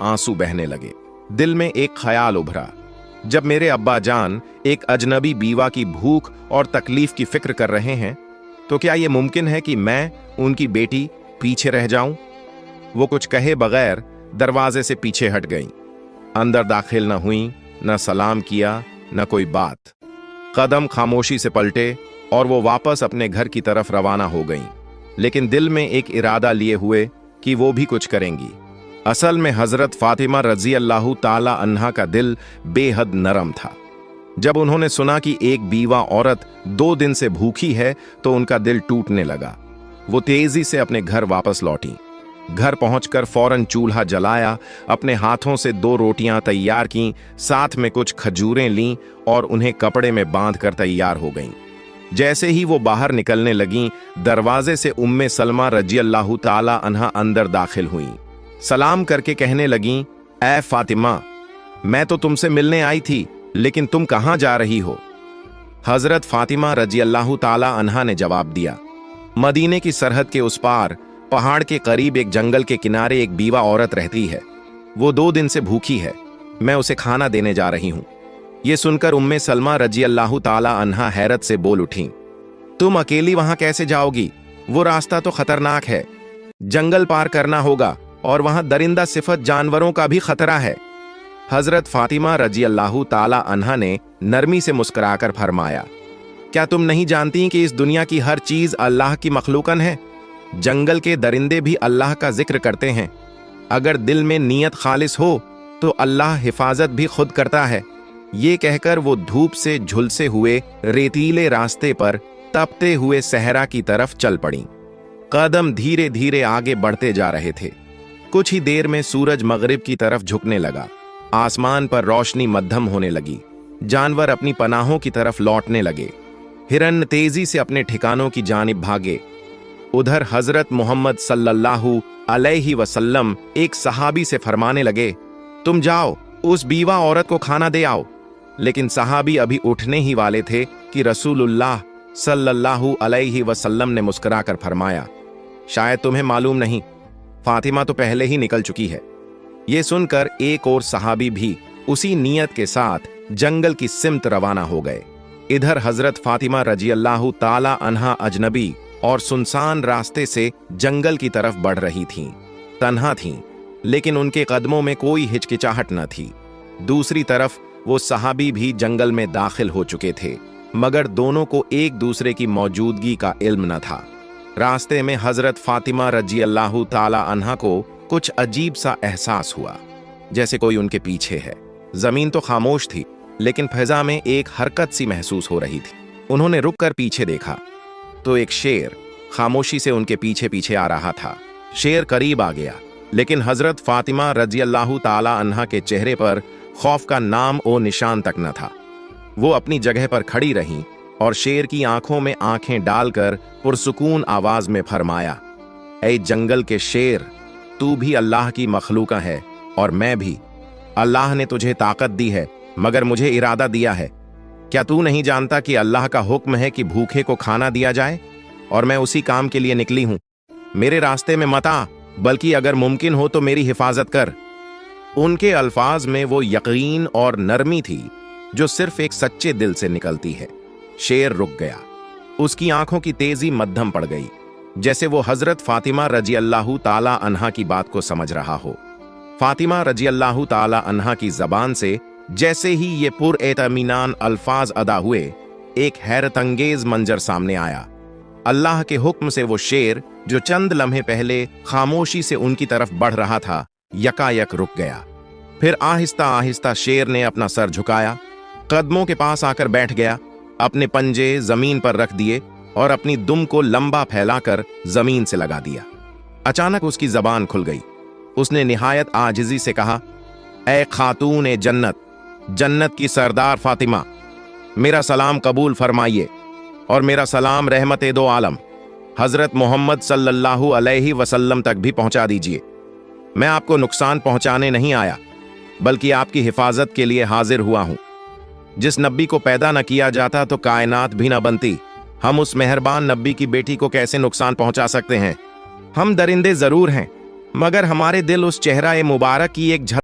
आंसू बहने लगे। दिल में एक ख्याल उभरा, जब मेरे अब्बा जान एक अजनबी बीवा की भूख और तकलीफ की फिक्र कर रहे हैं, तो क्या यह मुमकिन है कि मैं उनकी बेटी पीछे रह जाऊं? वो कुछ कहे बगैर दरवाजे से पीछे हट गईं। अंदर दाखिल न हुई, न सलाम किया, न कोई बात। कदम खामोशी से पलटे और वो वापस अपने घर की तरफ रवाना हो गईं, लेकिन दिल में एक इरादा लिए हुए कि वो भी कुछ करेंगी। असल में हजरत फातिमा रजी अल्लाह ताला अन्हा का दिल बेहद नरम था। जब उन्होंने सुना कि एक बीवा औरत 2 दिन से भूखी है तो उनका दिल टूटने लगा। वो तेजी से अपने घर वापस लौटी। घर पहुंचकर फौरन चूल्हा जलाया, अपने हाथों से 2 रोटियां तैयार कीं, साथ में कुछ खजूरें लीं और उन्हें कपड़े में बांधकर तैयार हो गईं। जैसे ही वो बाहर निकलने लगीं, दरवाजे से उम्मे सलमा रजी अल्लाह ताला अन्हा अंदर दाखिल हुईं। सलाम करके कहने लगीं, ऐ फातिमा, मैं तो तुमसे मिलने आई थी, लेकिन तुम कहां जा रही हो? हजरत फातिमा रजी अल्लाह ताला अन्हा ने जवाब दिया, मदीने की सरहद के उस पार पहाड़ के करीब एक जंगल के किनारे एक बीवा औरत रहती है। वो 2 दिन से भूखी है, मैं उसे खाना देने जा रही हूं। ये सुनकर उम्मे सलमा रजी अल्लाह ताला अन्हा हैरत से बोल उठी, तुम अकेली वहां कैसे जाओगी? वो रास्ता तो खतरनाक है, जंगल पार करना होगा और वहां दरिंदा सिफत जानवरों का भी खतरा है। हजरत फातिमा रजी अल्लाह ताला अन्हा ने नरमी से मुस्कुराकर फरमाया, क्या तुम नहीं जानती कि इस दुनिया की हर चीज अल्लाह की मखलूकन है? जंगल के दरिंदे भी अल्लाह का जिक्र करते हैं। अगर दिल में नीयत खालिस हो तो अल्लाह हिफाजत भी खुद करता है। ये कहकर वो धूप से झुलसे हुए रेतीले रास्ते पर तपते हुए सहरा की तरफ चल पड़ी। कदम धीरे धीरे आगे बढ़ते जा रहे थे। कुछ ही देर में सूरज मगरिब की तरफ झुकने लगा। आसमान पर रोशनी मध्यम होने लगी। जानवर अपनी पनाहों की तरफ लौटने लगे। हिरन तेजी से अपने ठिकानों की जानिब भागे। उधर हजरत मोहम्मद सल्लल्लाहु अलैहि वसल्लम एक सहाबी से फरमाने लगे, तुम जाओ उस बीवा औरत को खाना दे आओ। लेकिन सहाबी अभी उठने ही वाले थे कि रसूलुल्लाह सल्लल्लाहु अलैहि वसल्लम ने मुस्कुराकर फरमाया, शायद तुम्हें मालूम नहीं, फातिमा तो पहले ही निकल चुकी है। ये सुनकर एक और सहाबी भी उसी नीयत के साथ जंगल की सिमत रवाना हो गए। इधर हजरत फातिमा रजी अल्लाह ताला अन्हा अजनबी और सुनसान रास्ते से जंगल की तरफ बढ़ रही थीं। तन्हा थीं, लेकिन उनके कदमों में कोई हिचकिचाहट न थी। दूसरी तरफ वो सहाबी भी जंगल में दाखिल हो चुके थे, मगर दोनों को एक दूसरे की मौजूदगी का इल्म न था। रास्ते में हजरत फातिमा रजी अल्लाह ताला अन्हा को कुछ अजीब सा एहसास हुआ, जैसे कोई उनके पीछे है। जमीन तो खामोश थी, लेकिन फिजा में एक हरकत सी महसूस हो रही थी। उन्होंने रुककर पीछे देखा तो एक शेर खामोशी से उनके पीछे पीछे आ रहा था। शेर करीब आ गया, लेकिन हजरत फातिमा रजी अल्लाह ताला अन्हा के चेहरे पर खौफ का नाम और निशान तक न था। वो अपनी जगह पर खड़ी रहीं और शेर की आंखों में आंखें डालकर पुरसुकून आवाज में फरमाया, ऐ जंगल के शेर, तू भी अल्लाह की मखलूका है और मैं भी। अल्लाह ने तुझे ताकत दी है, मगर मुझे इरादा दिया है। क्या तू नहीं जानता कि अल्लाह का हुक्म है कि भूखे को खाना दिया जाए, और मैं उसी काम के लिए निकली हूं। मेरे रास्ते में मत आ, बल्कि अगर मुमकिन हो तो मेरी हिफाजत कर। उनके अल्फाज में वो यकीन और नरमी थी जो सिर्फ एक सच्चे दिल से निकलती है। शेर रुक गया। उसकी आंखों की तेजी मध्यम पड़ गई, जैसे वो हजरत फातिमा रजी अल्लाह ताला अन्हा की बात को समझ रहा हो। फातिमा रजी अल्लाह ताला अन्हा की जबान से जैसे ही ये पुरएतमीनान अल्फाज अदा हुए, एक हैरत अंगेज मंजर सामने आया। अल्लाह के हुक्म से वो शेर, जो चंद लम्हे पहले खामोशी से उनकी तरफ बढ़ रहा था, यकायक रुक गया। फिर आहिस्ता आहिस्ता शेर ने अपना सर झुकाया, कदमों के पास आकर बैठ गया, अपने पंजे जमीन पर रख दिए और अपनी दुम को लंबा फैलाकर जमीन से लगा दिया। अचानक उसकी जबान खुल गई। उसने निहायत आजिजी से कहा, ऐ खातून जन्नत, जन्नत की सरदार फातिमा, मेरा सलाम कबूल फरमाइए और मेरा सलाम रहमत दो आलम हजरत मोहम्मद सल्लल्लाहु अलैहि वसल्लम तक भी पहुंचा दीजिए। मैं आपको नुकसान पहुंचाने नहीं आया, बल्कि आपकी हिफाजत के लिए हाजिर हुआ हूं। जिस नबी को पैदा न किया जाता तो कायनात भी न बनती। हम उस मेहरबान नबी की बेटी को कैसे नुकसान पहुंचा सकते हैं? हम दरिंदे जरूर हैं, मगर हमारे दिल उस चेहरा ए मुबारक की एक झलक